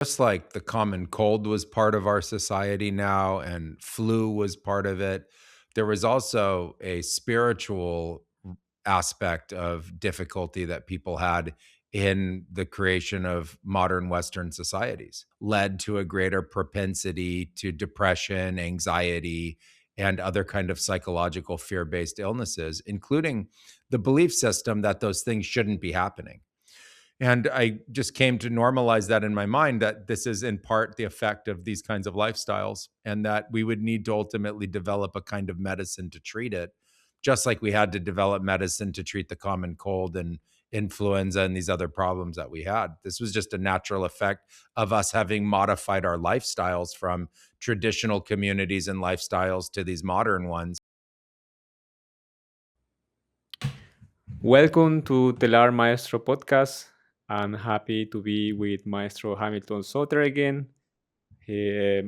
Just like the common cold was part of our society now and flu was part of it, there was also a spiritual aspect of difficulty that people had in the creation of modern Western societies, led to a greater propensity to depression, anxiety, and other kind of psychological fear-based illnesses, including the belief system that those things shouldn't be happening. And I just came to normalize that in my mind that this is in part the effect of these kinds of lifestyles, and that we would need to ultimately develop a kind of medicine to treat it, just like we had to develop medicine to treat the common cold and influenza and these other problems that we had. This was just a natural effect of us having modified our lifestyles from traditional communities and lifestyles to these modern ones. Welcome to Telar Maestro podcast. I'm happy to be with Maestro Hamilton Souther again. He,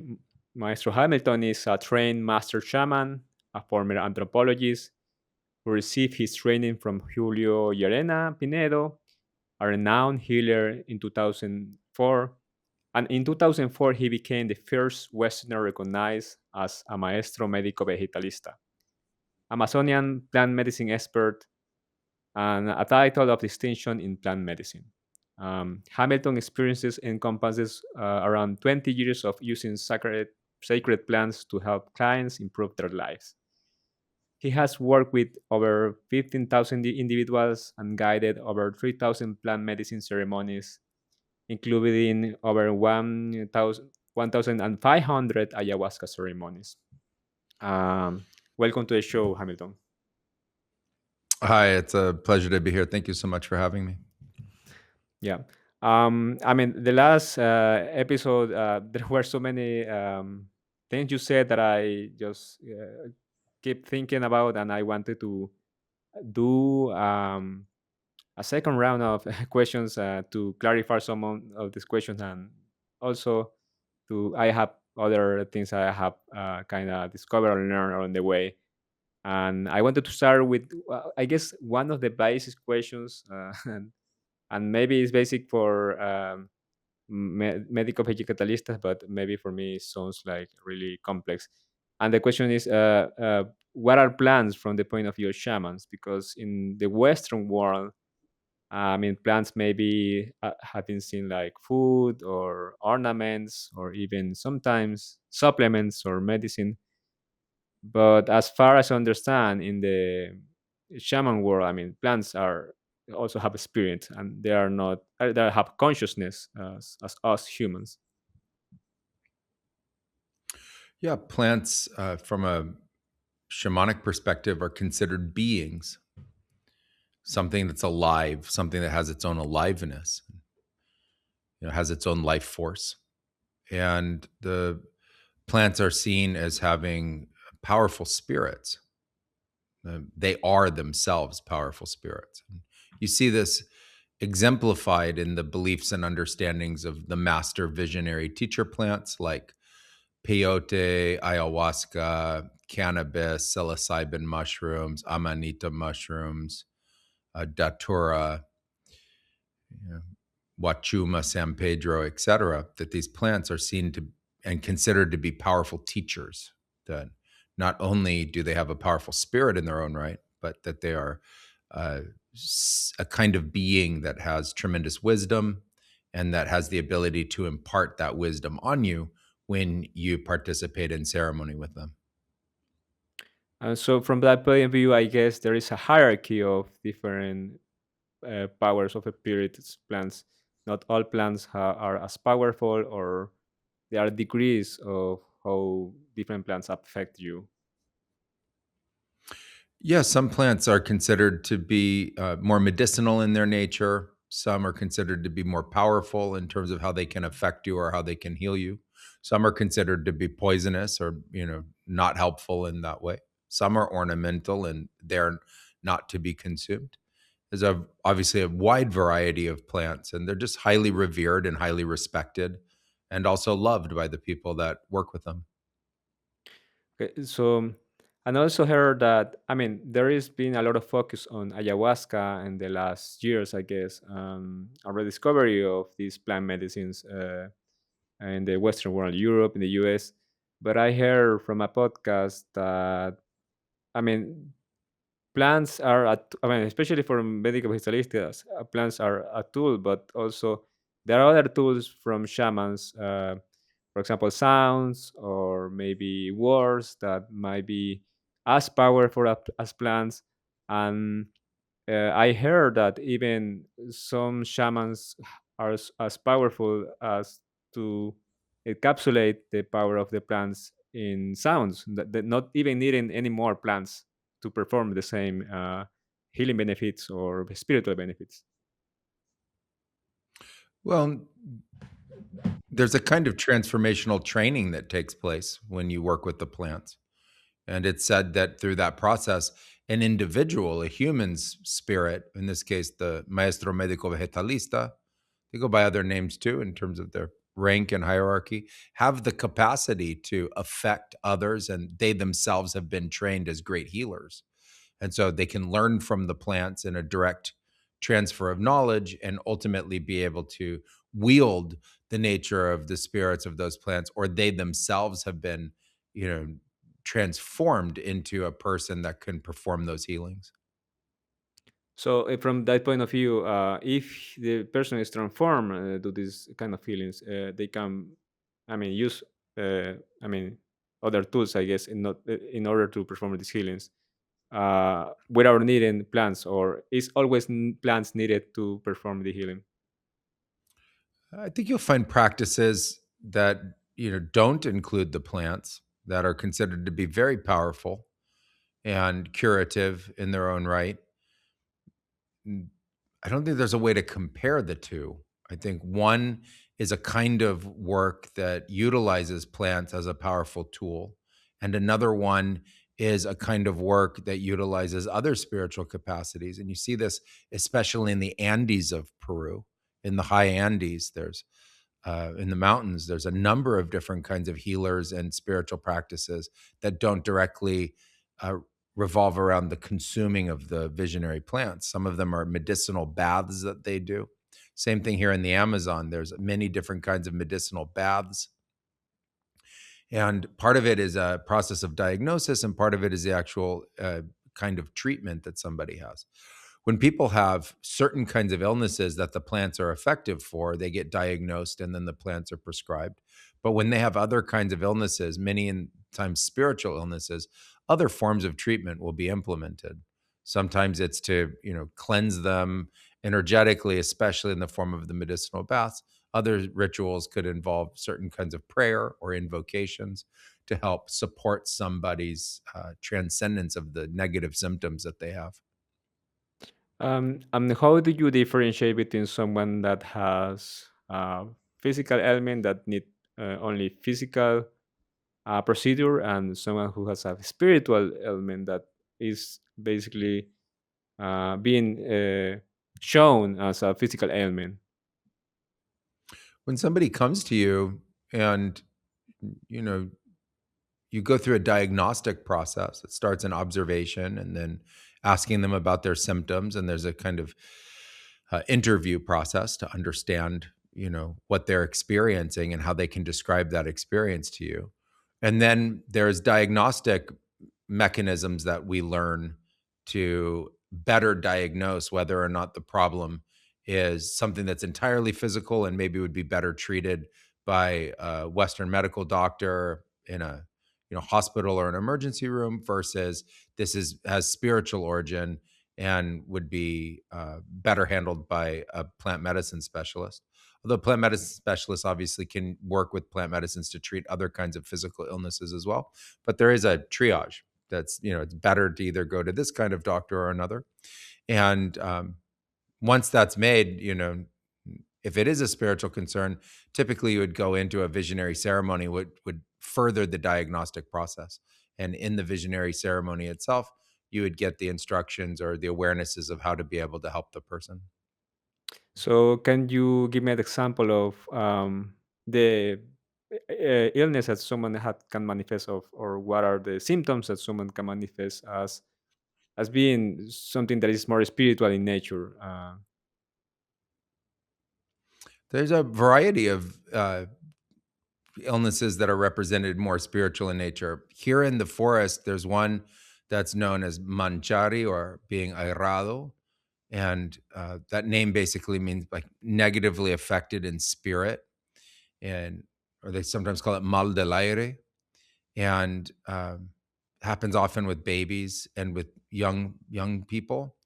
Maestro Hamilton is a trained master shaman, a former anthropologist who received his training from Julio Llerena Pinedo, a renowned healer in 2004. And in 2004, he became the first Westerner recognized as a Maestro Médico Vegetalista, Amazonian plant medicine expert and a title of distinction in plant medicine. Hamilton experiences encompasses around 20 years of using sacred plants to help clients improve their lives. He has worked with over 15,000 individuals and guided over 3,000 plant medicine ceremonies, including over 1,500 ayahuasca ceremonies. Um, Welcome to the show, Hamilton. Hi, it's a pleasure to be here. Thank you so much for having me. Yeah. I mean, the last episode, there were so many things you said that I just keep thinking about, and I wanted to do a second round of questions to clarify some of these questions, and also I have other things I have kind of discovered and learned on the way. And I wanted to start with, I guess, one of the basic questions, and maybe it's basic for médico vegetalistas, but maybe for me it sounds like really complex. And the question is, what are plants from the point of view of shamans? Because in the Western world, I mean, plants maybe have been seen like food or ornaments or even sometimes supplements or medicine. But as far as I understand, in the shaman world, I mean, plants are also have spirit and they are not they have consciousness as us humans. Yeah, plants from a shamanic perspective are considered beings, something that's alive, something that has its own aliveness, has its own life force. And the plants are seen as having powerful spirits. They are themselves powerful spirits. You see this exemplified in the beliefs and understandings of the master visionary teacher plants like peyote, ayahuasca, cannabis, psilocybin mushrooms, amanita mushrooms, datura, you know, wachuma, San Pedro, etc. That these plants are seen to and considered to be powerful teachers. That not only do they have a powerful spirit in their own right, but that they are uh, a kind of being that has tremendous wisdom and that has the ability to impart that wisdom on you when you participate in ceremony with them. And so, from that point of view, I guess there is a hierarchy of different powers of spirits plants. Not all plants are as powerful, or there are degrees of how different plants affect you. Yeah, some plants are considered to be more medicinal in their nature. Some are considered to be more powerful in terms of how they can affect you or how they can heal you. Some are considered to be poisonous or, not helpful in that way. Some are ornamental and they're not to be consumed. There's obviously a wide variety of plants, and they're just highly revered and highly respected and also loved by the people that work with them. Okay, so, and I also heard that, I mean, there has been a lot of focus on ayahuasca in the last years, I guess, a rediscovery of these plant medicines. in the Western world, Europe, in the US. But I heard from a podcast that, I mean, plants are I mean, especially for medical vegetalistas, plants are a tool, but also there are other tools from shamans, for example, sounds or maybe words that might be as powerful as plants. And I heard that even some shamans are as powerful as to encapsulate the power of the plants in sounds, that not even needing any more plants to perform the same healing benefits or spiritual benefits. Well, there's a kind of transformational training that takes place when you work with the plants. And it's said that through that process, an individual, a human's spirit, in this case, the Maestro Medico Vegetalista, they go by other names too in terms of their rank and hierarchy, have the capacity to affect others, and they themselves have been trained as great healers. And so they can learn from the plants in a direct transfer of knowledge and ultimately be able to wield the nature of the spirits of those plants, or they themselves have been, you know, transformed into a person that can perform those healings. So, from that point of view, if the person is transformed to these kind of feelings, they can, I mean, use, I mean, other tools, I guess, in order to perform these healings, without needing plants, or is always plants needed to perform the healing? I think you'll find practices that, don't include the plants that are considered to be very powerful and curative in their own right. Mm, I don't think there's a way to compare the two. I think one is a kind of work that utilizes plants as a powerful tool, and another one is a kind of work that utilizes other spiritual capacities. And you see this especially in the Andes of Peru. In the high Andes, there's in the mountains, there's a number of different kinds of healers and spiritual practices that don't directly uh, revolve around the consuming of the visionary plants. Some of them are medicinal baths that they do. Same thing here in the Amazon. There's many different kinds of medicinal baths. And part of it is a process of diagnosis, and part of it is the actual kind of treatment that somebody has. When people have certain kinds of illnesses that the plants are effective for, they get diagnosed and then the plants are prescribed. But when they have other kinds of illnesses, many times spiritual illnesses, other forms of treatment will be implemented. Sometimes it's to, cleanse them energetically, especially in the form of the medicinal baths. Other rituals could involve certain kinds of prayer or invocations to help support somebody's transcendence of the negative symptoms that they have. And how do you differentiate between someone that has a physical ailment that need only physical procedure, and someone who has a spiritual ailment that is basically being shown as a physical ailment? When somebody comes to you and, you know, you go through a diagnostic process. It starts in observation and then asking them about their symptoms. And there's a kind of interview process to understand, what they're experiencing and how they can describe that experience to you. And then there's diagnostic mechanisms that we learn to better diagnose whether or not the problem is something that's entirely physical and maybe would be better treated by a Western medical doctor in a hospital or an emergency room versus this is has spiritual origin and would be better handled by a plant medicine specialist. Although plant medicine specialists obviously can work with plant medicines to treat other kinds of physical illnesses as well, but there is a triage that's it's better to either go to this kind of doctor or another. And once that's made, if it is a spiritual concern, typically you would go into a visionary ceremony, would further the diagnostic process. And in the visionary ceremony itself, you would get the instructions or the awarenesses of how to be able to help the person. So, can you give me an example of the illness that someone can manifest of, or what are the symptoms that someone can manifest as being something that is more spiritual in nature? There's a variety of illnesses that are represented more spiritual in nature. Here in the forest, there's one that's known as manchari, or being airado. And that name basically means like negatively affected in spirit. And or they sometimes call it mal del aire. And happens often with babies and with young people.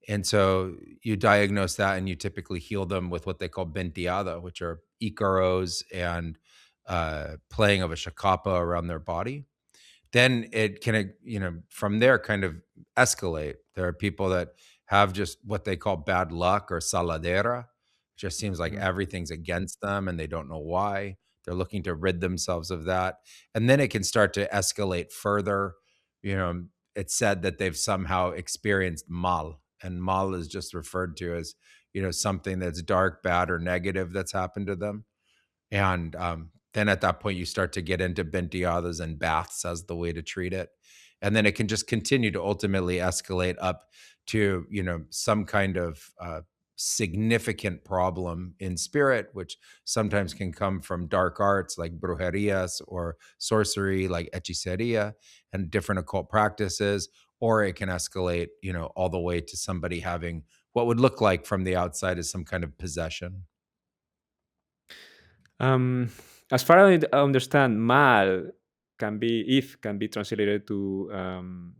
And so you diagnose that and you typically heal them with what they call benteada, which are icaros and playing of a shakapa around their body. Then it can, from there kind of escalate. There are people that have just what they call bad luck or saladera. Just seems like Mm. everything's against them and they don't know why. They're looking to rid themselves of that. And then it can start to escalate further. It's said that they've somehow experienced mal, and mal is just referred to as, something that's dark, bad, or negative that's happened to them. And then at that point, you start to get into benteadas and baths as the way to treat it. And then it can just continue to ultimately escalate up to, some kind of significant problem in spirit, which sometimes can come from dark arts like brujerias, or sorcery like hechiceria and different occult practices. Or it can escalate, all the way to somebody having what would look like from the outside as some kind of possession. Um, as far as I understand, mal can be translated to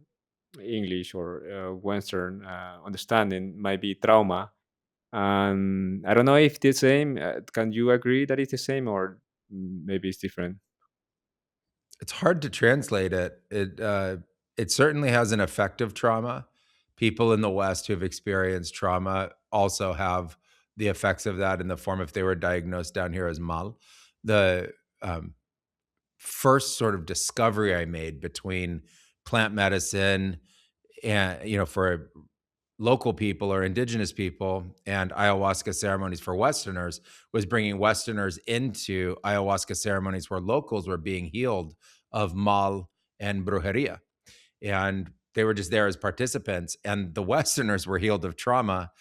English or Western understanding might be trauma. And I don't know if the same. Can you agree that it's the same, or maybe it's different? It's hard to translate it. It certainly has an effect of trauma. People in the West who've experienced trauma also have the effects of that in the form, if they were diagnosed down here, as mal. The um, first sort of discovery I made between plant medicine and, for local people or indigenous people, and ayahuasca ceremonies for Westerners, was bringing Westerners into ayahuasca ceremonies where locals were being healed of mal and brujeria. And they were just there as participants. And the Westerners were healed of trauma,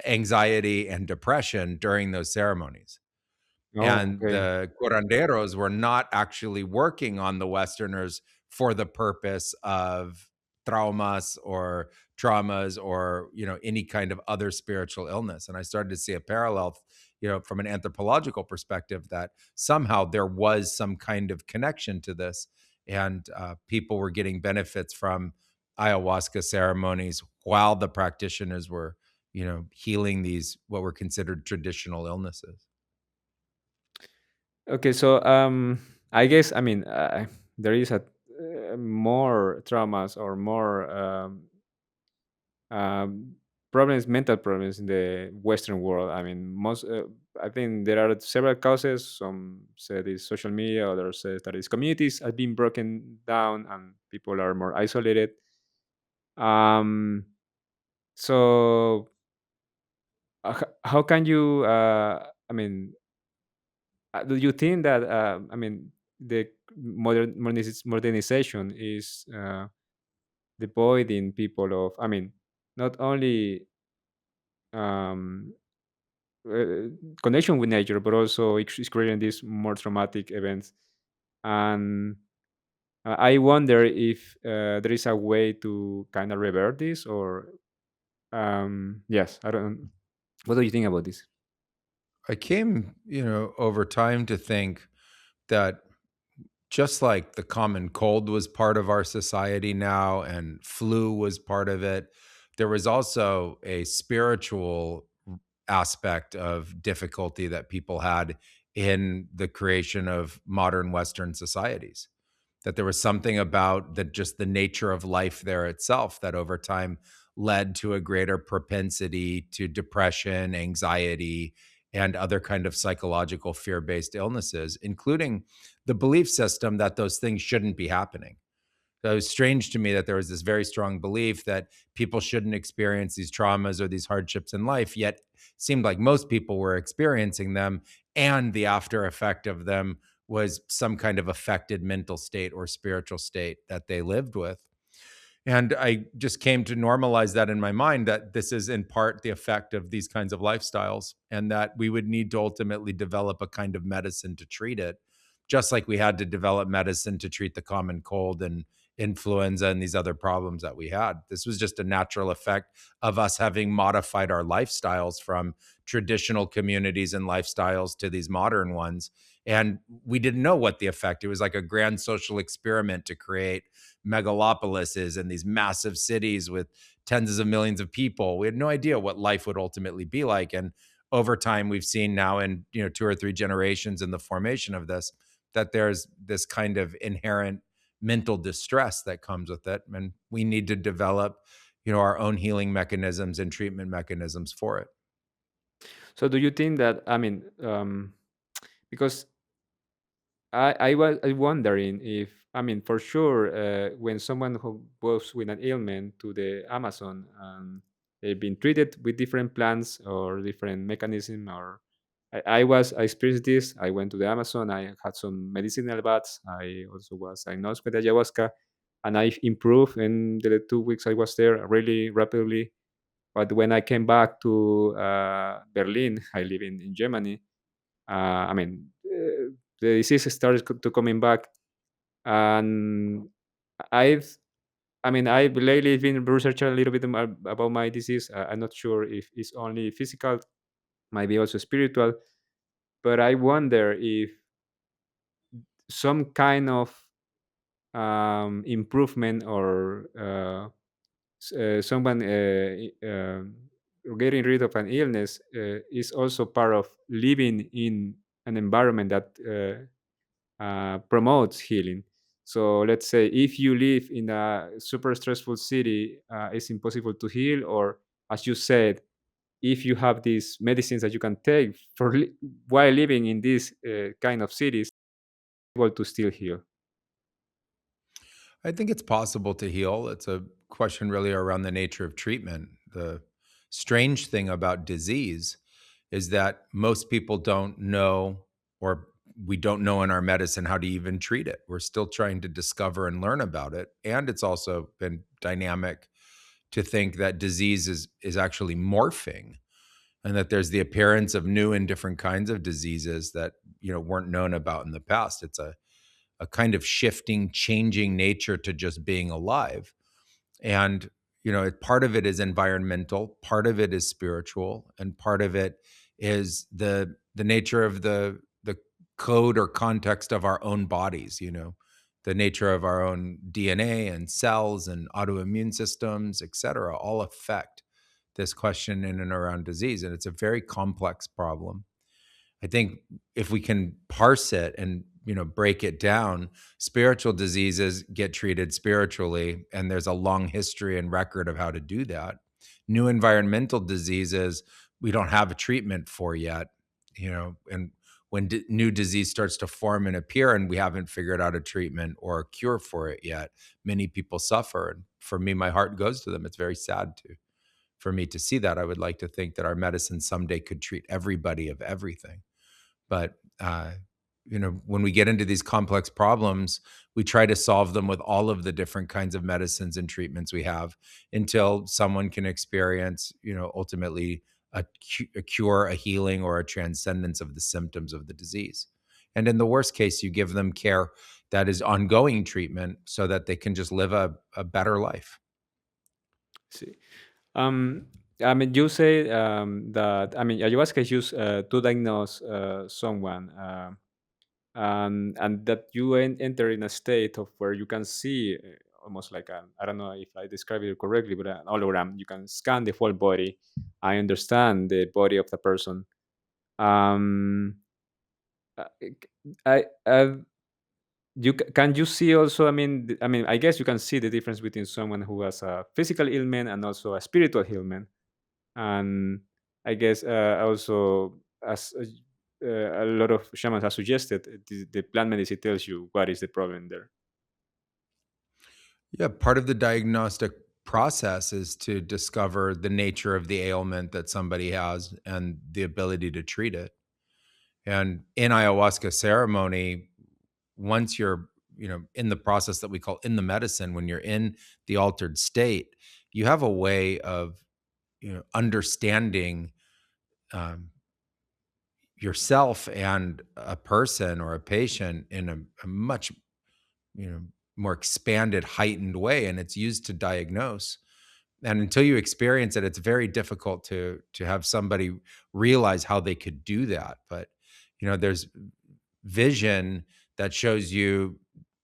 anxiety, and depression during those ceremonies. Oh, And okay. the curanderos were not actually working on the Westerners for the purpose of traumas or, any kind of other spiritual illness. And I started to see a parallel, from an anthropological perspective, that somehow there was some kind of connection to this. And people were getting benefits from ayahuasca ceremonies while the practitioners were, healing these what were considered traditional illnesses. Okay, so I guess I mean there is a more traumas or more um, problems, mental problems in the Western world. I mean, I think there are several causes. Some say it's social media, others say that it's communities have been broken down and people are more isolated. Um, so how can you? I mean, do you think that I mean the modernization is devoiding people of? I mean, not only um, uh, connection with nature, but also it's creating these more traumatic events. And I wonder if there is a way to kind of revert this, or yes, I don't. What do you think about this? I came, over time to think that just like the common cold was part of our society now and flu was part of it, there was also a spiritual aspect of difficulty that people had in the creation of modern Western societies. That there was something about just the nature of life there itself that over time led to a greater propensity to depression, anxiety, and other kind of psychological fear-based illnesses, including the belief system that those things shouldn't be happening. So it was strange to me that there was this very strong belief that people shouldn't experience these traumas or these hardships in life, yet seemed like most people were experiencing them, and the after effect of them was some kind of affected mental state or spiritual state that they lived with. And I just came to normalize that in my mind, that this is in part the effect of these kinds of lifestyles, and that we would need to ultimately develop a kind of medicine to treat it, just like we had to develop medicine to treat the common cold and influenza and these other problems that we had. This was just a natural effect of us having modified our lifestyles from traditional communities and lifestyles to these modern ones. And we didn't know what the effect. It was like a grand social experiment to create megalopolises and these massive cities with tens of millions of people. We had no idea what life would ultimately be like. And over time, we've seen now in 2 or 3 generations in the formation of this, that there's this kind of inherent mental distress that comes with it, and we need to develop our own healing mechanisms and treatment mechanisms for it. So do you think that, because I was wondering if, for sure, when someone who goes with an ailment to the Amazon and they've been treated with different plants or different mechanism, or I experienced this. I went to the Amazon. I had some medicinal baths. I also was diagnosed with ayahuasca, and I improved in the 2 weeks I was there really rapidly. But when I came back to Berlin, I live in Germany. The disease started to coming back, and I've, I've lately been researching a little bit about my disease. I'm not sure if it's only physical, might be also spiritual, but I wonder if some kind of improvement or someone getting rid of an illness is also part of living in an environment that promotes healing. So let's say if you live in a super stressful city, it's impossible to heal. Or as you said, if you have these medicines that you can take while living in these kind of cities, able to still heal. I think it's possible to heal. It's a question really around the nature of treatment. The strange thing about disease is that most people don't know, or we don't know in our medicine how to even treat it. We're still trying to discover and learn about it. And it's also been dynamic to think that disease is actually morphing, and that there's the appearance of new and different kinds of diseases that weren't known about in the past. It's a kind of shifting, changing nature to just being alive. And part of it is environmental, part of it is spiritual, and part of it is the nature of the code or context of our own bodies. The nature of our own DNA and cells and autoimmune systems, et cetera, all affect this question in and around disease. And it's a very complex problem. I think if we can parse it and break it down, spiritual diseases get treated spiritually, and there's a long history and record of how to do that. New environmental diseases we don't have a treatment for yet, and when new disease starts to form and appear, and we haven't figured out a treatment or a cure for it yet, many people suffer. And for me, my heart goes to them. It's very sad for me to see that. I would like to think that our medicine someday could treat everybody of everything. But when we get into these complex problems, we try to solve them with all of the different kinds of medicines and treatments we have until someone can experience, ultimately a cure, a healing, or a transcendence of the symptoms of the disease. And in the worst case, you give them care that is ongoing treatment so that they can just live a better life. See. Um, you say that ayahuasca is used to diagnose someone, and that you enter in a state of where you can see almost like I don't know if I describe it correctly, but an hologram. You can scan the whole body. I understand the body of the person. Um, uh, I can you see also? I guess you can see the difference between someone who has a physical ailment and also a spiritual ailment. And I guess also, as a lot of shamans have suggested, the plant medicine tells you what is the problem there. Yeah, part of the diagnostic process is to discover the nature of the ailment that somebody has and the ability to treat it. And in ayahuasca ceremony, once you're, in the process that we call in the medicine, when you're in the altered state, you have a way of, understanding um, yourself and a person or a patient in a much, you know, more expanded, heightened way, and it's used to diagnose. And until you experience it, it's very difficult to have somebody realize how they could do that. But there's vision that shows you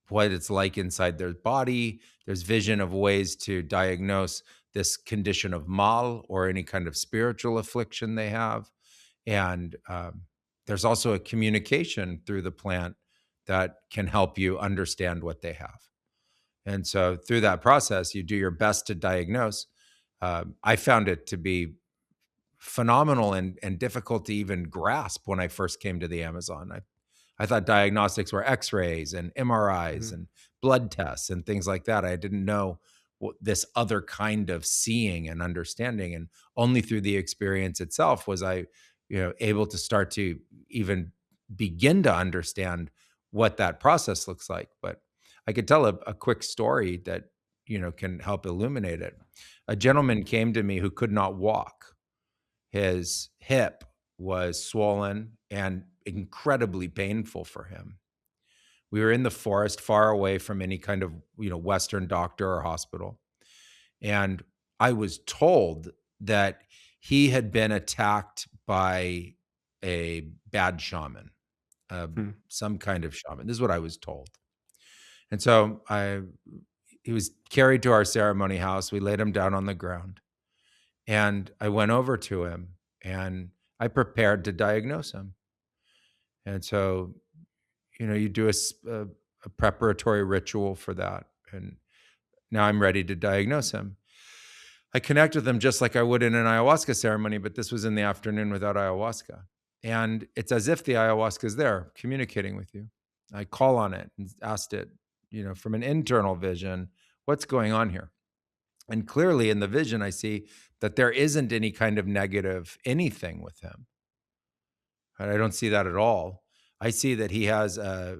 what it's like inside their body. There's vision of ways to diagnose this condition of mal or any kind of spiritual affliction they have. And there's also a communication through the plant that can help you understand what they have. And so through that process, you do your best to diagnose. I found it to be phenomenal and difficult to even grasp when I first came to the Amazon. I thought diagnostics were X-rays and MRIs Mhm. and blood tests and things like that. I didn't know what this other kind of seeing and understanding, and only through the experience itself was I, able to start to even begin to understand what that process looks like. But I could tell a quick story that can help illuminate it. A gentleman came to me who could not walk. His hip was swollen and incredibly painful for him. We were in the forest, far away from any kind of, Western doctor or hospital. And I was told that he had been attacked by a bad shaman, uh, Hmm. some kind of shaman. This is what I was told. And so he was carried to our ceremony house. We laid him down on the ground. And I went over to him and I prepared to diagnose him. And so, you do a preparatory ritual for that. And now I'm ready to diagnose him. I connect with him just like I would in an ayahuasca ceremony, but this was in the afternoon without ayahuasca. And it's as if the ayahuasca is there communicating with you. I call on it and asked it, from an internal vision, what's going on here? And clearly in the vision, I see that there isn't any kind of negative anything with him. I don't see that at all. I see that he has a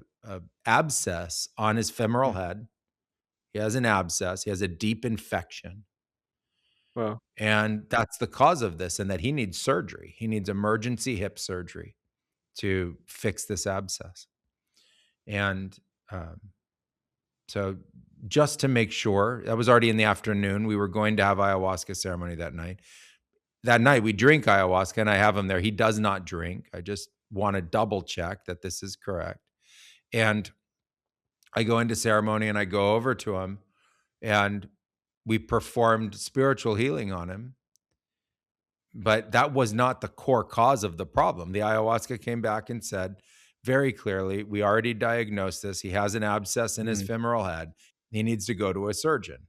abscess on his femoral Hmm. head. He has an abscess. He has a deep infection. Well, And that's the cause of this, and that he needs surgery. He needs emergency hip surgery to fix this abscess. And um, so, just to make sure, that was already in the afternoon. We were going to have ayahuasca ceremony that night. That night, we drink ayahuasca, and I have him there. He does not drink. I just want to double check that this is correct. And I go into ceremony and I go over to him, and we performed spiritual healing on him. But that was not the core cause of the problem. The ayahuasca came back and said very clearly, we already diagnosed this. He has an abscess in his mm, femoral head. He needs to go to a surgeon.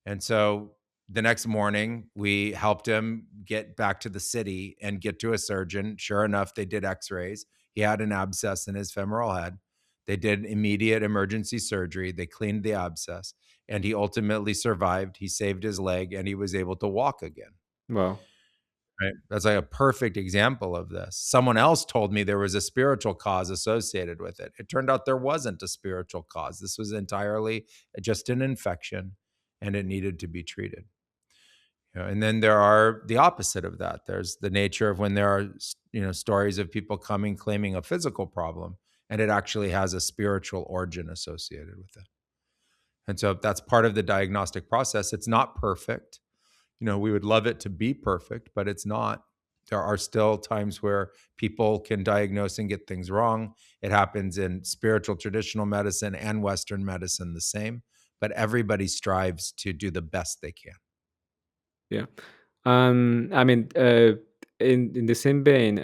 And so the next morning, we helped him get back to the city and get to a surgeon. Sure enough, they did x rays. He had an abscess in his femoral head. They did immediate emergency surgery. They cleaned the abscess, and he ultimately survived. He saved his leg and he was able to walk again. well, Right. That's like a perfect example of this. Someone else told me there was a spiritual cause associated with it. It turned out there wasn't a spiritual cause. This was entirely just an infection and it needed to be treated. And then there are the opposite of that. There's the nature of when there are, stories of people coming claiming a physical problem and it actually has a spiritual origin associated with it. And so that's part of the diagnostic process. It's not perfect. We would love it to be perfect, but it's not. There are still times where people can diagnose and get things wrong. It happens in spiritual traditional medicine and Western medicine the same, but everybody strives to do the best they can. yeah. I mean, in the same vein,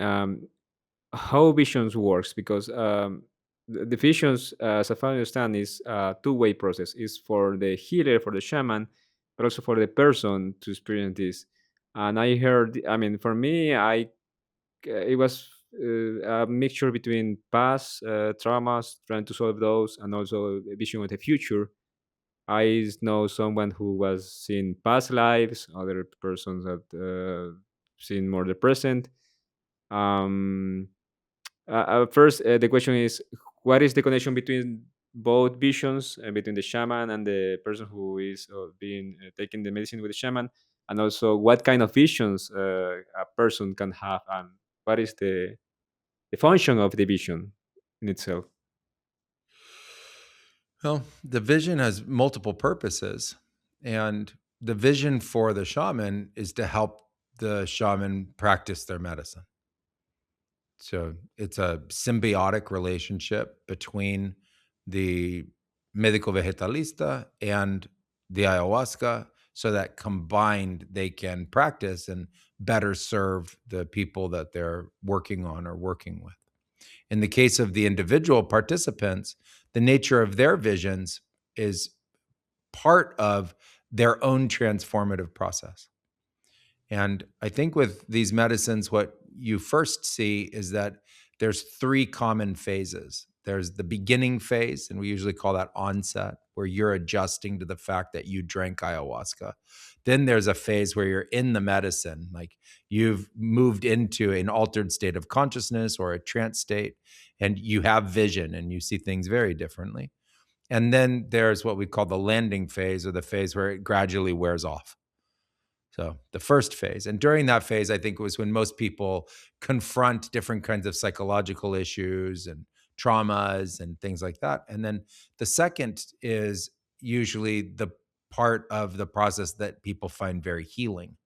how visions works because the visions, as I understand, is a two-way process. Is for the healer, for the shaman, but also for the person to experience this. And I heard, I mean, for me, it was a mixture between past traumas, trying to solve those, and also a vision of the future. I know someone who was seen past lives, other persons that seen more the present. Um, First, the question is, what is the connection between both visions, between the shaman and the person who is being taking the medicine with the shaman, and also what kind of visions a person can have, and what is the function of the vision in itself. Well, the vision has multiple purposes, and the vision for the shaman is to help the shaman practice their medicine. So it's a symbiotic relationship between the medico vegetalista and the ayahuasca, so that combined they can practice and better serve the people that they're working on or working with. In the case of the individual participants, the nature of their visions is part of their own transformative process. And I think with these medicines, what you first see is that there's three common phases. There's the beginning phase, and we usually call that onset, where you're adjusting to the fact that you drank ayahuasca. Then there's a phase where you're in the medicine, like you've moved into an altered state of consciousness or a trance state, and you have vision and you see things very differently. And then there's what we call the landing phase, or the phase where it gradually wears off. So the first phase. And during that phase, I think it was when most people confront different kinds of psychological issues and traumas and things like that. And then the second is usually the part of the process that people find very healing.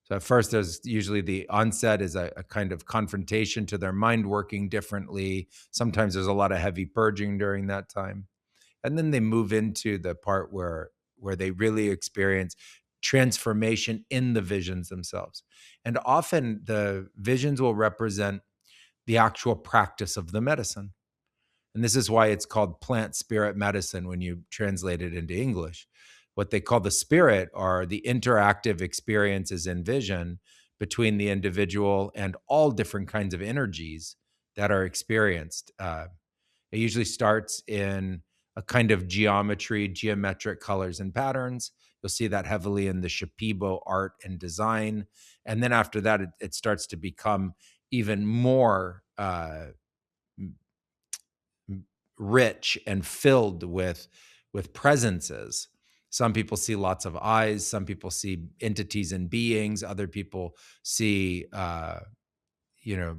So at first, there's usually the onset is a kind of confrontation to their mind working differently. Sometimes there's a lot of heavy purging during that time. And then they move into the part where they really experience transformation in the visions themselves. And often the visions will represent the actual practice of the medicine. And this is why it's called plant spirit medicine when you translate it into English. What they call the spirit are the interactive experiences in vision between the individual and all different kinds of energies that are experienced. It usually starts in a kind of geometric colors and patterns. You'll see that heavily in the Shipibo art and design. And then after that, it starts to become even more rich and filled with presences. Some people see lots of eyes. Some people see entities and beings. Other people see, you know,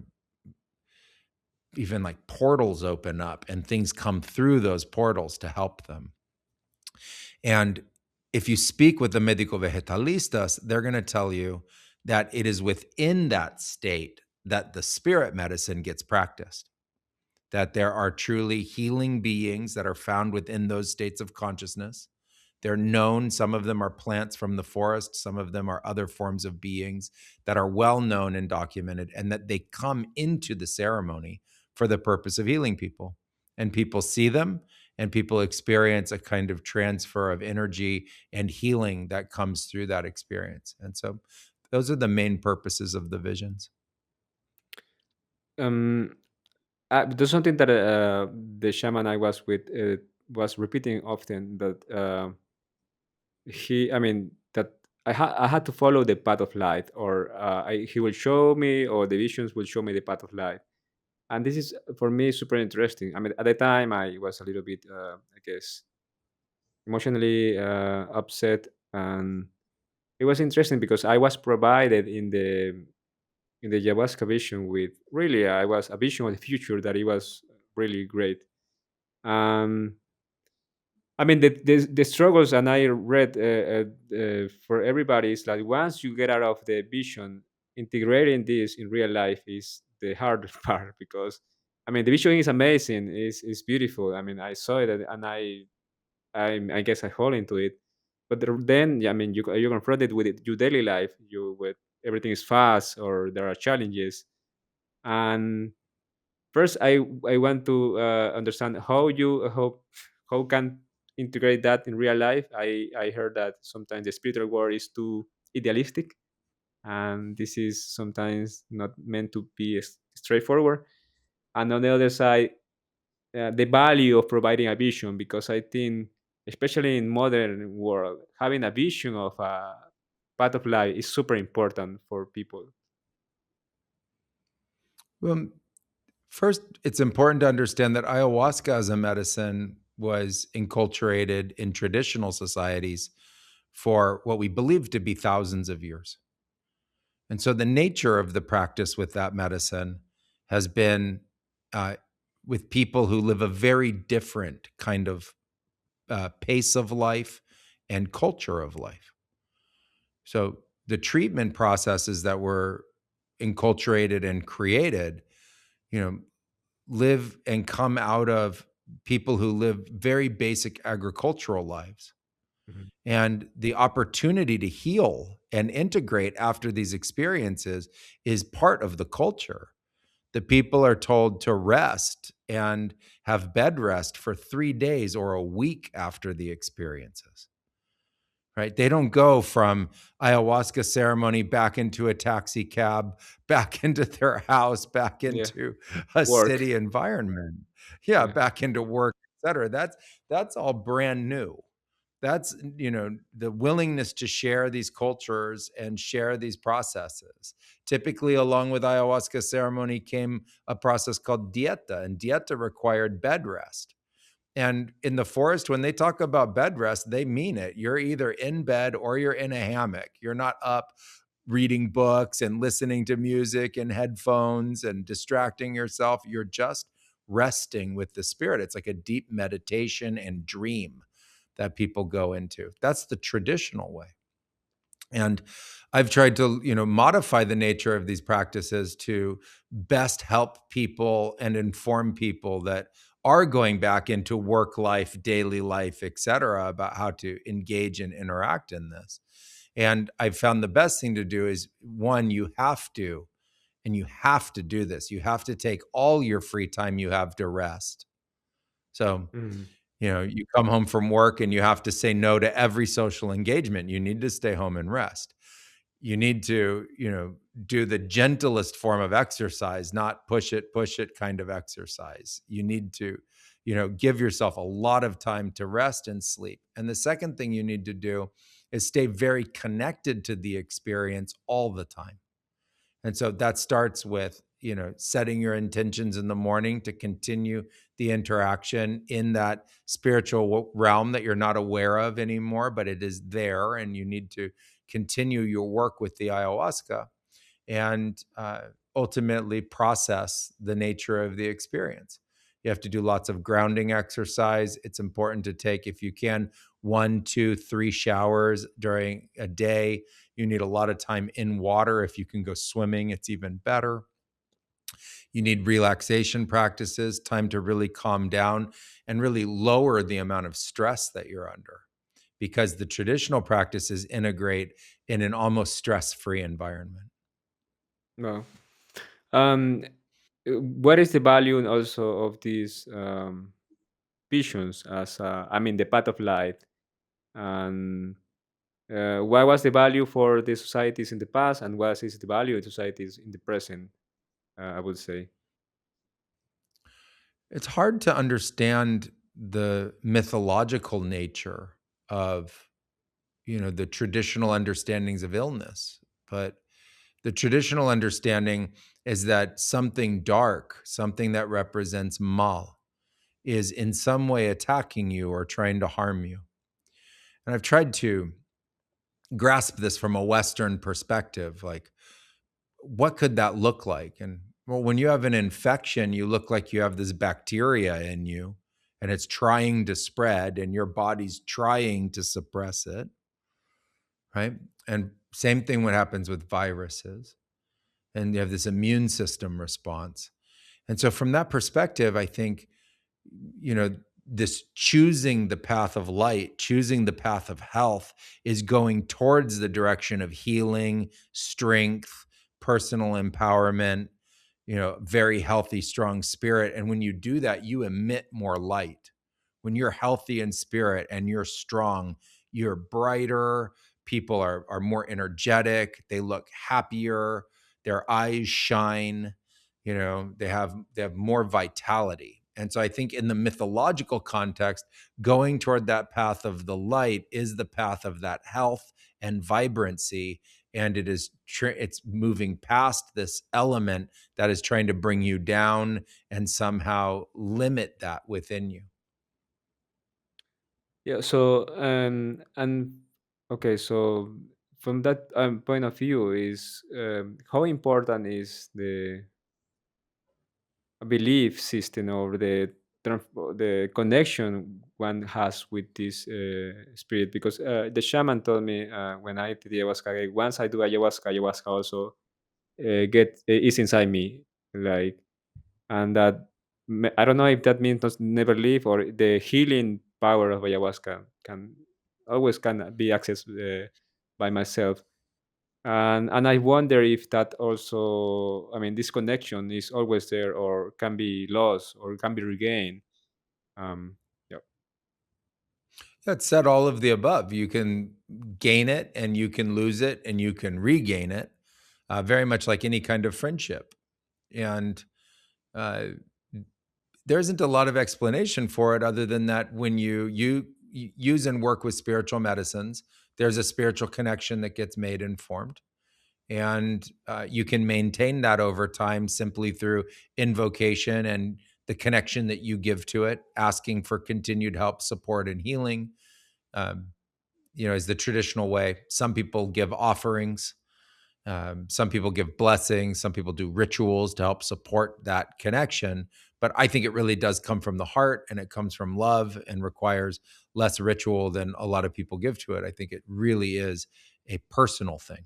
even like portals open up and things come through those portals to help them. And if you speak with the medico vegetalistas, they're going to tell you that it is within that state that the spirit medicine gets practiced, that there are truly healing beings that are found within those states of consciousness. They're known. Some of them are plants from the forest. Some of them are other forms of beings that are well known and documented, and that they come into the ceremony for the purpose of healing people. And people see them, and people experience a kind of transfer of energy and healing that comes through that experience. And so those are the main purposes of the visions. Um, there's something that the shaman I was with was repeating often, that I mean, that I had to follow the path of light, or he will show me, or the visions will show me the path of light. And this is for me super interesting. I mean, at the time I was a little bit, I guess, emotionally upset, and it was interesting because I was provided in the ayahuasca vision with, really, I was a vision of the future that it was really great. Um, I mean, the struggles, and I read for everybody, is like once you get out of the vision, integrating this in real life is the hardest part, because I mean the vision is amazing, is beautiful. I mean, I saw it, and I guess I fall into it, but then, yeah, I mean, you're confronted with it, your daily life, you with everything is fast or there are challenges, and first I want to understand how can integrate that in real life. I heard that sometimes the spiritual world is too idealistic, and this is sometimes not meant to be straightforward. And on the other side, the value of providing a vision, because I think, especially in modern world, having a vision of a path of life is super important for people. Well, first, it's important to understand that ayahuasca as a medicine was enculturated in traditional societies for what we believe to be thousands of years. And so the nature of the practice with that medicine has been uh, with people who live a very different kind of pace of life and culture of life. So the treatment processes that were enculturated and created, you know, live and come out of people who live very basic agricultural lives. Mhm. And the opportunity to heal and integrate after these experiences is part of the culture. The people are told to rest and have bed rest for 3 days or a week after the experiences, right? They don't go from ayahuasca ceremony back into a taxi cab, back into their house, back Yeah. into a Work. city environment. Yeah, Yeah. back into work, etc. That's all brand new. That's, the willingness to share these cultures and share these processes. Typically, along with ayahuasca ceremony came a process called dieta, and dieta required bed rest. And in the forest, when they talk about bed rest, they mean it. You're either in bed or you're in a hammock. You're not up reading books and listening to music and headphones and distracting yourself. You're just resting with the spirit. It's like a deep meditation and dream that people go into. That's the traditional way. And I've tried to, modify the nature of these practices to best help people and inform people that are going back into work life, daily life, et cetera, about how to engage and interact in this. And I've found the best thing to do is, one, you have to do this. You have to take all your free time you have to rest. So, Mhm. you come home from work and you have to say no to every social engagement. You need to stay home and rest. You need to, do the gentlest form of exercise, not push it kind of exercise. You need to, give yourself a lot of time to rest and sleep. And the second thing you need to do is stay very connected to the experience all the time. And so that starts with, setting your intentions in the morning to continue the interaction in that spiritual realm that you're not aware of anymore, but it is there. And you need to continue your work with the ayahuasca and ultimately process the nature of the experience. You have to do lots of grounding exercise. It's important to take, if you can, 1, 2, 3 showers during a day. You need a lot of time in water. If you can go swimming, it's even better. You need relaxation practices, time to really calm down and really lower the amount of stress that you're under, because the traditional practices integrate in an almost stress free environment. No. Um, what is the value also of these visions as I mean the path of light, and what was the value for the societies in the past, and what is the value of societies in the present? I would say. It's hard to understand the mythological nature of, the traditional understandings of illness, but the traditional understanding is that something dark, something that represents mal, is in some way attacking you or trying to harm you. And I've tried to grasp this from a Western perspective, like, what could that look like? And well, when you have an infection, you look like you have this bacteria in you and it's trying to spread and your body's trying to suppress it, right? And same thing what happens with viruses. And you have this immune system response. And so from that perspective, I think, you know, this choosing the path of light, choosing the path of health is going towards the direction of healing, strength, personal empowerment, very healthy, strong spirit. And when you do that, you emit more light. When you're healthy in spirit and you're strong, you're brighter. People are more energetic. They look happier. Their eyes shine. They have more vitality. And so I think in the mythological context, going toward that path of the light is the path of that health and vibrancy. And it's moving past this element that is trying to bring you down and somehow limit that within you. Yeah. So and okay. So from that point of view, is how important is belief system or the connection one has with this spirit. Because the shaman told me when I did ayahuasca, like, once I do ayahuasca also get is inside me, like, and that I don't know if that means not never leave, or the healing power of ayahuasca can always can be accessed by myself. And I wonder if that also, I mean, this connection is always there, or can be lost, or can be regained. Yeah. That said, all of the above. You can gain it and you can lose it and you can regain it, very much like any kind of friendship. And uh, there isn't a lot of explanation for it other than that when you use and work with spiritual medicines, there's a spiritual connection that gets made and formed. And you can maintain that over time simply through invocation and the connection that you give to it, asking for continued help, support, and healing. Um, is the traditional way. Some people give offerings. Some people give blessings. Some people do rituals to help support that connection. But I think it really does come from the heart and it comes from love and requires less ritual than a lot of people give to it. I think it really is a personal thing.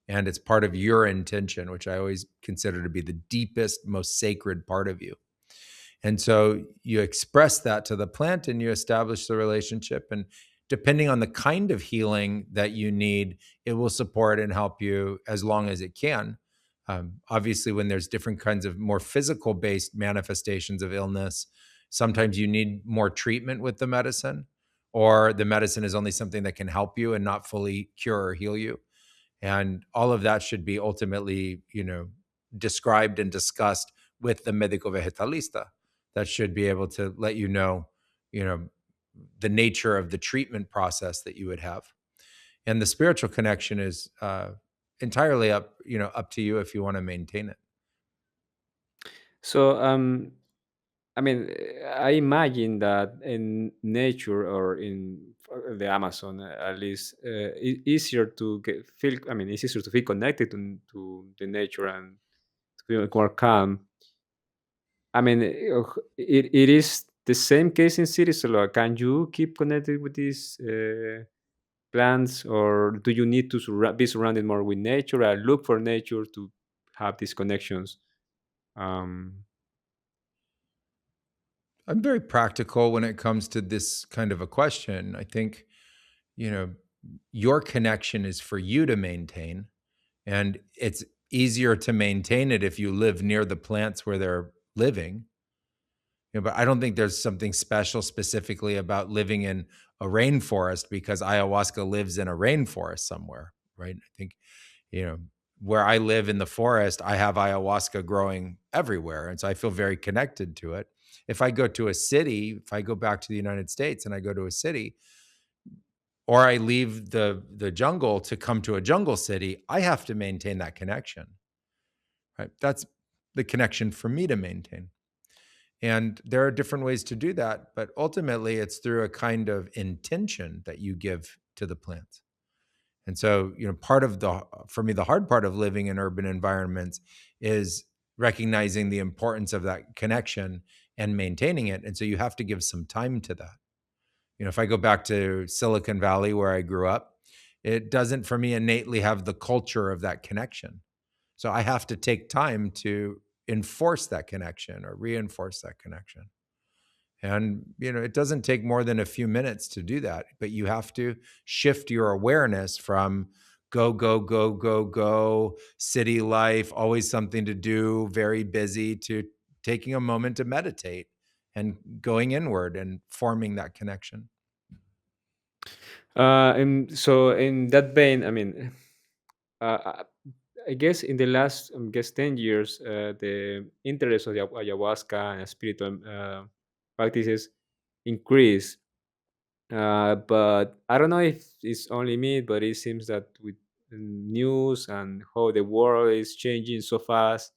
And it's part of your intention, which I always consider to be the deepest, most sacred part of you. And so you express that to the plant and you establish the relationship. And depending on the kind of healing that you need, it will support and help you as long as it can. Obviously, when there's different kinds of more physical based manifestations of illness, sometimes you need more treatment with the medicine, or the medicine is only something that can help you and not fully cure or heal you. And all of that should be ultimately, described and discussed with the medico vegetalista. That should be able to let you know, the nature of the treatment process that you would have. And the spiritual connection is entirely up to you if you want to maintain it. So, I mean, I imagine that in nature, or in the Amazon, at least, easier to feel. I mean, it's easier to feel connected to the nature and to feel more calm. I mean, it is the same case in cities. So, like, can you keep connected with these plants, or do you need to be surrounded more with nature and look for nature to have these connections? Um, I'm very practical when it comes to this kind of a question. I think, you know, your connection is for you to maintain. And it's easier to maintain it if you live near the plants where they're living. But I don't think there's something special specifically about living in a rainforest because ayahuasca lives in a rainforest somewhere, right? I think, you know, where I live in the forest, I have ayahuasca growing everywhere. And so I feel very connected to it. If I go to a city, if I go back to the United States and I go to a city, or I leave the jungle to come to a jungle city, I have to maintain that connection, right? That's the connection for me to maintain. And there are different ways to do that, but ultimately it's through a kind of intention that you give to the plants. And so, part of for me, the hard part of living in urban environments is recognizing the importance of that connection and maintaining it. And so you have to give some time to that. If I go back to Silicon Valley where I grew up, it doesn't for me innately have the culture of that connection. So I have to take time to enforce that connection or reinforce that connection. And, it doesn't take more than a few minutes to do that, but you have to shift your awareness from go, go, go, go, go, city life, always something to do, very busy, to taking a moment to meditate and going inward and forming that connection. and so in that vein, I mean, uh, I guess in the last, 10 years, the interest of the ayahuasca and spiritual practices increased. But I don't know if it's only me, but it seems that with news and how the world is changing so fast,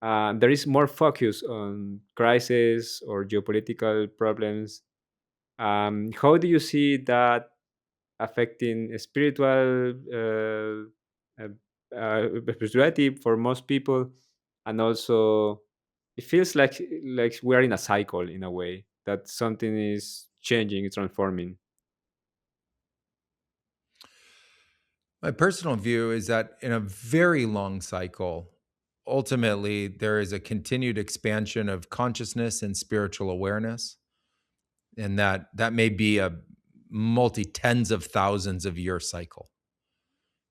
there is more focus on crisis or geopolitical problems. How do you see that affecting spiritual spirituality for most people, and also it feels like we are in a cycle in a way that something is changing, transforming. My personal view is that in a very long cycle, ultimately, there is a continued expansion of consciousness and spiritual awareness. And that may be a multi tens of thousands of year cycle.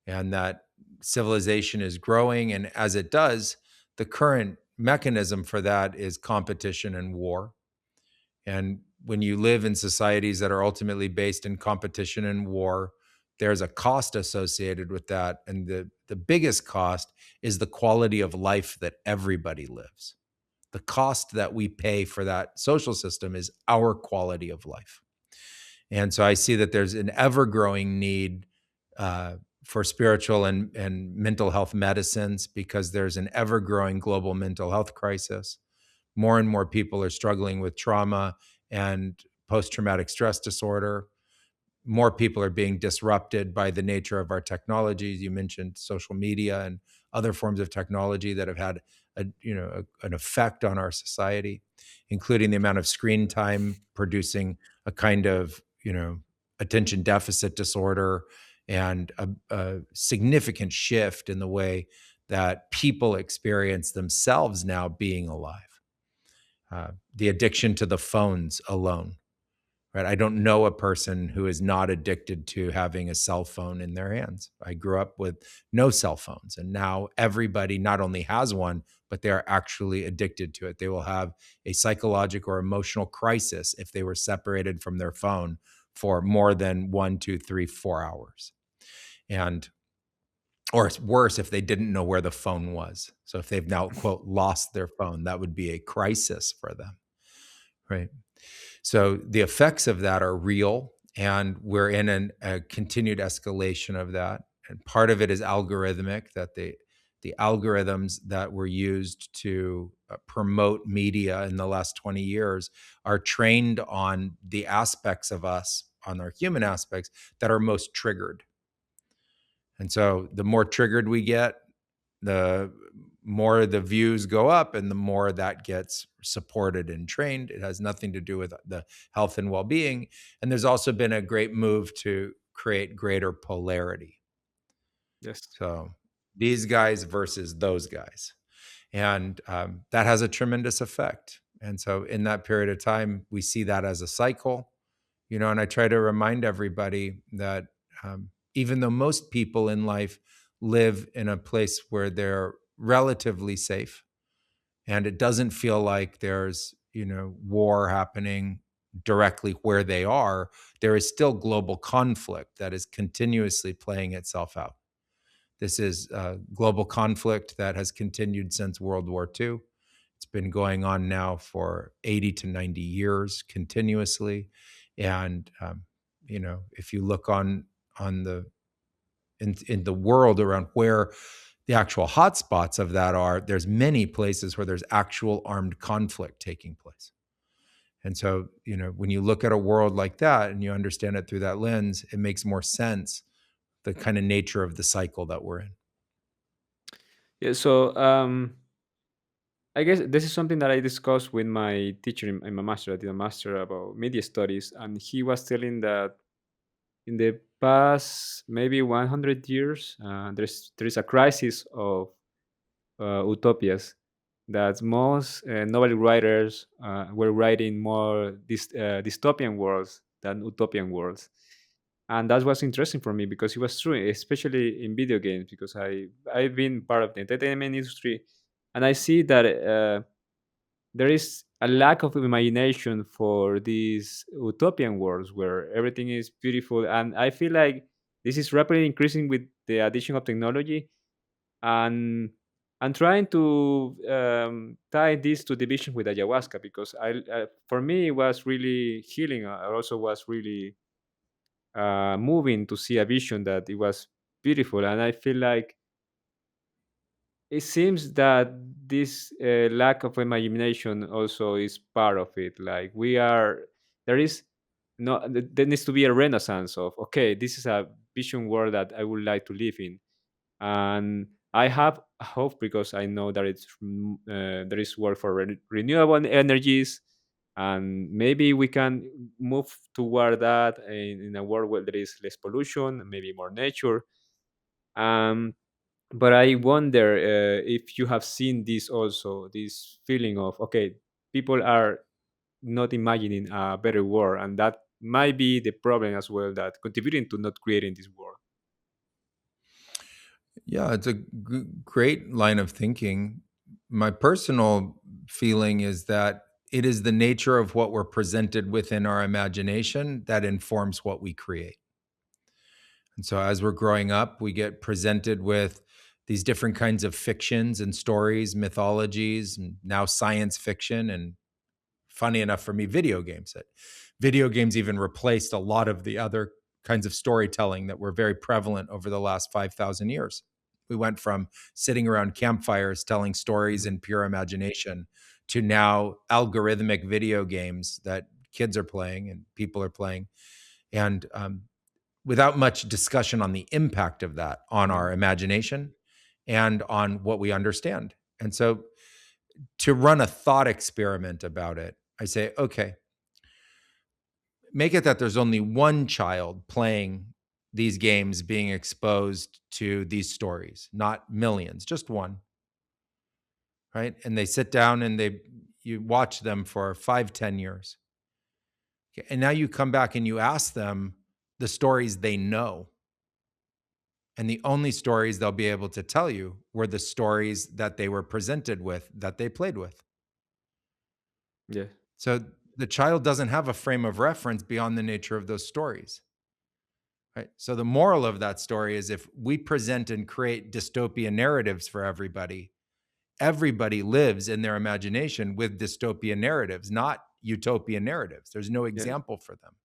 And that civilization is growing. And as it does, the current mechanism for that is competition and war. And when you live in societies that are ultimately based in competition and war, there's a cost associated with that. And the biggest cost is the quality of life that everybody lives. The cost that we pay for that social system is our quality of life. And so I see that there's an ever growing need for spiritual and mental health medicines because there's an ever growing global mental health crisis. More and more people are struggling with trauma and post traumatic stress disorder. More people are being disrupted by the nature of our technologies. You mentioned social media and other forms of technology that have had an effect on our society, including the amount of screen time producing a kind of attention deficit disorder and a significant shift in the way that people experience themselves now being alive. The addiction to the phones alone, right? I don't know a person who is not addicted to having a cell phone in their hands. I grew up with no cell phones, and now everybody not only has one, but they are actually addicted to it. They will have a psychological or emotional crisis if they were separated from their phone for more than 1, 2, 3, 4 hours. And or it's worse if they didn't know where the phone was. So if they've now, quote, lost their phone, that would be a crisis for them, right? So the effects of that are real, and we're in a continued escalation of that. And part of it is algorithmic, that the algorithms that were used to promote media in the last 20 years are trained on the aspects of us, on our human aspects that are most triggered. And so the more triggered we get, the more the views go up and the more that gets supported and trained. It has nothing to do with the health and well-being. And there's also been a great move to create greater polarity. Yes. So these guys versus those guys. And that has a tremendous effect. And so in that period of time, we see that as a cycle, and I try to remind everybody that even though most people in life live in a place where they're relatively safe and it doesn't feel like there's, war happening directly where they are, there is still global conflict that is continuously playing itself out. This is global conflict that has continued since World War II. It's been going on now for 80 to 90 years continuously. And, if you look on the in the world around where the actual hotspots of that are, there's many places where there's actual armed conflict taking place. And so, when you look at a world like that and you understand it through that lens, it makes more sense, the kind of nature of the cycle that we're in. Yeah. So I guess this is something that I discussed with my teacher in my master. I did a master about media studies, and he was telling that in the past maybe 100 years, there is a crisis of utopias, that most novel writers were writing more dystopian worlds than utopian worlds. And that was interesting for me because it was true, especially in video games, because I've been part of the entertainment industry, and I see that there is a lack of imagination for these utopian worlds where everything is beautiful. And I feel like this is rapidly increasing with the addition of technology, and I'm trying to tie this to the vision with ayahuasca, because for me, it was really healing. I also was really moving to see a vision that it was beautiful, and I feel like it seems that this lack of imagination also is part of it. Like there is no, there needs to be a renaissance of, okay, this is a vision world that I would like to live in, and I have hope, because I know that there is work for renewable energies, and maybe we can move toward that in a world where there is less pollution, maybe more nature. Um, but I wonder if you have seen this also, this feeling of, okay, people are not imagining a better world, and that might be the problem as well, that contributing to not creating this world. Yeah, it's a great line of thinking. My personal feeling is that it is the nature of what we're presented within our imagination that informs what we create. And so as we're growing up, we get presented with these different kinds of fictions and stories, mythologies, and now science fiction. And funny enough for me, video games. That video games even replaced a lot of the other kinds of storytelling that were very prevalent over the last 5,000 years. We went from sitting around campfires telling stories Mhm. in pure imagination to now algorithmic video games that kids are playing and people are playing. And without much discussion on the impact of that on Yeah. our imagination and on what we understand. And so to run a thought experiment about it, I say, okay, make it that there's only one child playing these games being exposed to these stories, not millions, just one, right? And they sit down and you watch them for 5, 10 years. Okay, and now you come back and you ask them the stories they know. And the only stories they'll be able to tell you were the stories that they were presented with, that they played with. Yeah. So the child doesn't have a frame of reference beyond the nature of those stories. Right. So the moral of that story is if we present and create dystopian narratives for everybody, everybody lives in their imagination with dystopian narratives, not utopian narratives. There's no Yeah. example for them.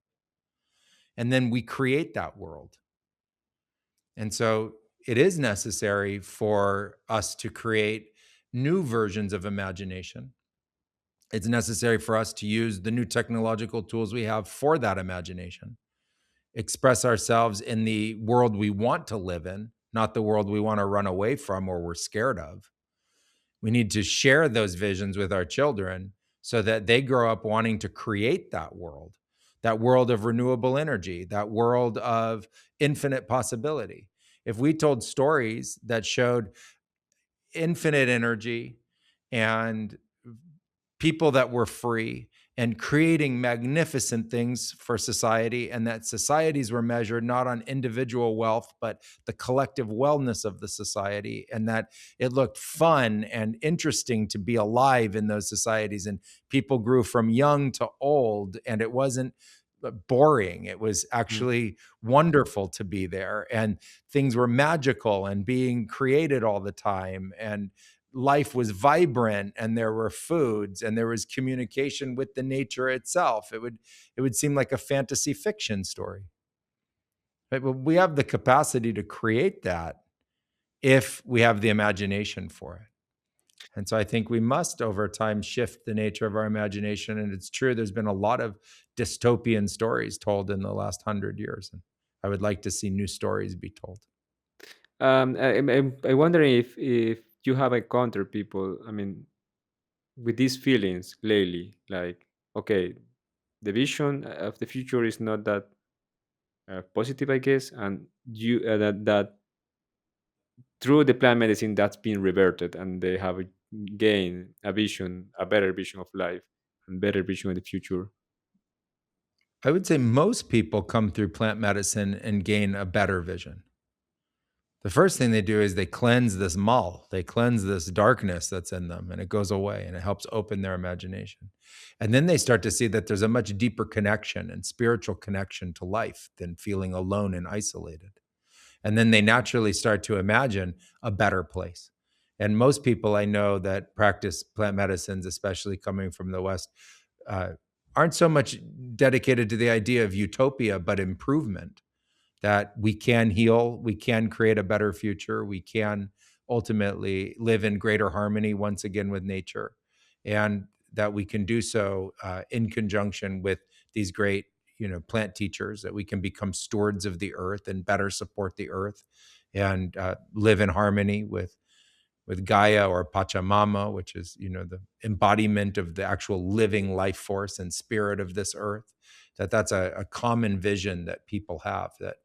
And then we create that world. And so it is necessary for us to create new versions of imagination. It's necessary for us to use the new technological tools we have for that imagination, express ourselves in the world we want to live in, not the world we want to run away from or we're scared of. We need to share those visions with our children so that they grow up wanting to create that world of renewable energy, that world of infinite possibility. If we told stories that showed infinite energy and people that were free and creating magnificent things for society, and that societies were measured not on individual wealth but the collective wellness of the society, and that it looked fun and interesting to be alive in those societies, and people grew from young to old and it wasn't boring. It was Mm. actually wonderful to be there, and things were magical and being created all the time, and life was vibrant, and there were foods and there was communication with the nature itself. It would seem like a fantasy fiction story. Right? But we have the capacity to create that if we have the imagination for it. And so I think we must over time shift the nature of our imagination. And it's true, there's been a lot of dystopian stories told in the last 100 years. And I would like to see new stories be told. I wonder if you have encountered people, I mean, with these feelings lately, like, okay, the vision of the future is not that positive, I guess, and that through the plant medicine that's been reverted, and they have gained a vision, a better vision of life, and better vision of the future. I would say most people come through plant medicine and gain a better vision. The first thing they do is they cleanse this mull, they cleanse this darkness that's in them, and it goes away and it helps open their imagination. And then they start to see that there's a much deeper connection and spiritual connection to life than feeling alone and isolated. And then they naturally start to imagine a better place. And most people I know that practice plant medicines, especially coming from the West, uh, aren't so much dedicated to the idea of utopia, but improvement, that we can heal, we can create a better future, we can ultimately live in greater harmony once again with nature, and that we can do so in conjunction with these great, plant teachers, that we can become stewards of the earth and better support the earth and live in harmony with with Gaia or Pachamama, which is, the embodiment of the actual living life force and spirit of this earth. That's a common vision that people have that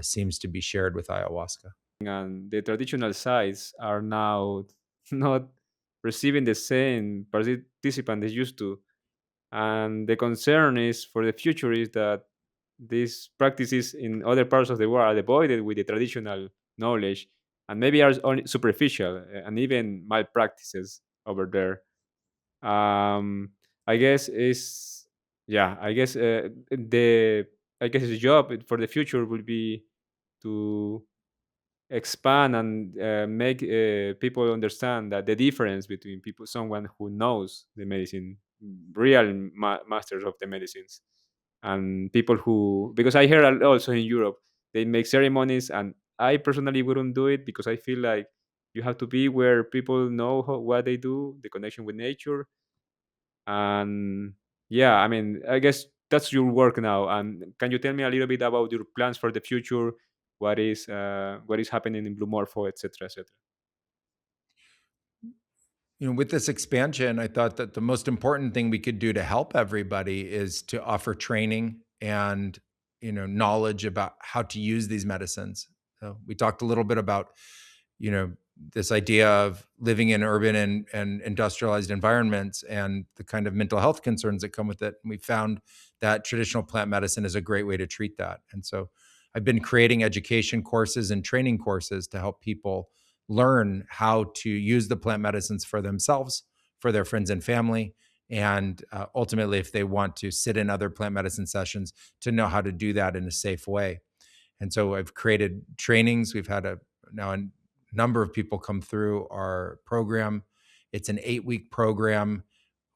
seems to be shared with ayahuasca. and the traditional sites are now not receiving the same participant they used to. And the concern is for the future is that these practices in other parts of the world are avoided with the traditional knowledge, and maybe are only superficial, and even malpractices over there. I guess is yeah. I guess the job for the future will be to expand and make people understand that the difference between people, someone who knows the medicine, real masters of the medicines, and people who, because I hear also in Europe they make ceremonies, and I personally wouldn't do it because I feel like you have to be where people know what they do, the connection with nature. And yeah, I mean, I guess that's your work now. And can you tell me a little bit about your plans for the future? What is happening in Blue Morpho, etc., etc.? With this expansion, I thought that the most important thing we could do to help everybody is to offer training and, knowledge about how to use these medicines. So we talked a little bit about, you know, this idea of living in urban and industrialized environments and the kind of mental health concerns that come with it. And we found that traditional plant medicine is a great way to treat that. And so I've been creating education courses and training courses to help people learn how to use the plant medicines for themselves, for their friends and family, and ultimately, if they want to sit in other plant medicine sessions, to know how to do that in a safe way. And so I've created trainings. We've had a number of people come through our program. It's an 8-week program.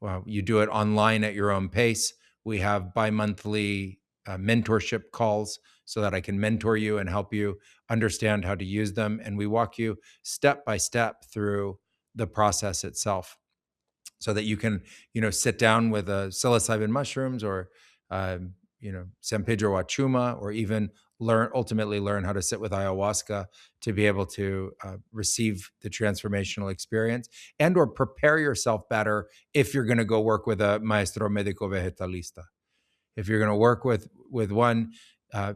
Well, you do it online at your own pace. We have bi-monthly mentorship calls so that I can mentor you and help you understand how to use them. And we walk you step by step through the process itself so that you can, sit down with psilocybin mushrooms or, San Pedro Achuma, or even ultimately learn how to sit with ayahuasca to be able to receive the transformational experience and or prepare yourself better if you're going to go work with a maestro médico vegetalista. If you're going to work with one,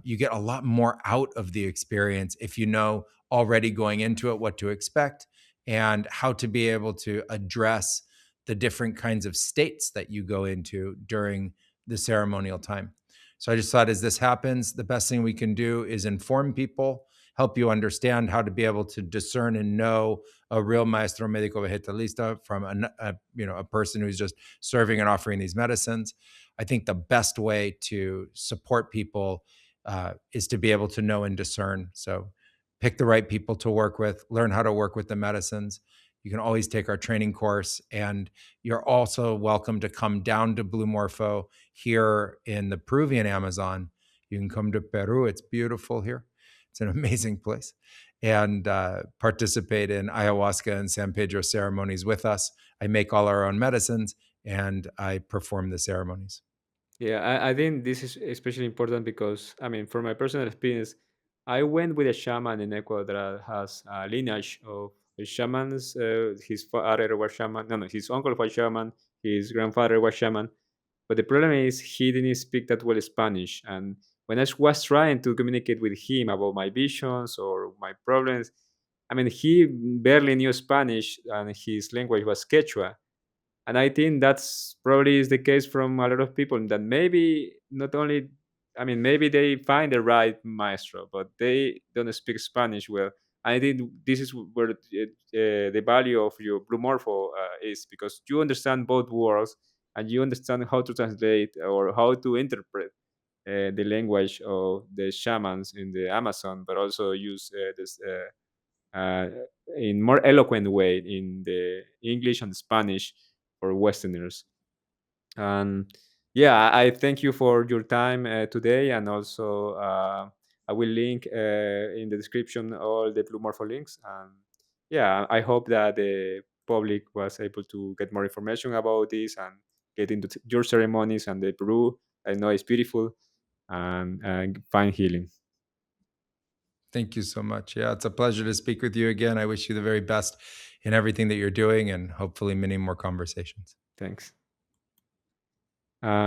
you get a lot more out of the experience if you know already going into it what to expect and how to be able to address the different kinds of states that you go into during the ceremonial time. So I just thought as this happens, the best thing we can do is inform people, help you understand how to be able to discern and know a real maestro médico vegetalista from a person who's just serving and offering these medicines. I think the best way to support people is to be able to know and discern. So pick the right people to work with, learn how to work with the medicines. You can always take our training course, and you're also welcome to come down to Blue Morpho here in the Peruvian Amazon. You can come to Peru. It's beautiful here. It's an amazing place. And participate in ayahuasca and San Pedro ceremonies with us. I make all our own medicines and I perform the ceremonies. Yeah, I think this is especially important because, I mean, from my personal experience, I went with a shaman in Ecuador that has a lineage of shamans. His father was shaman. No, no, his uncle was shaman. His grandfather was shaman. But the problem is he didn't speak that well Spanish. And when I was trying to communicate with him about my visions or my problems, I mean, he barely knew Spanish and his language was Quechua. And I think that's probably is the case from a lot of people that maybe not only, I mean, maybe they find the right maestro, but they don't speak Spanish well. I think this is where the value of your Blue Morpho is, because you understand both worlds and you understand how to translate or how to interpret the language of the shamans in the Amazon, but also use this uh, in more eloquent way in the English and Spanish for Westerners. And yeah, I thank you for your time today, and also I will link in the description all the Blue Morpho links. And yeah, I hope that the public was able to get more information about this and get into your ceremonies and the Peru. I know it's beautiful, and find healing. Thank you so much. Yeah, it's a pleasure to speak with you again. I wish you the very best in everything that you're doing, and hopefully many more conversations. Thanks.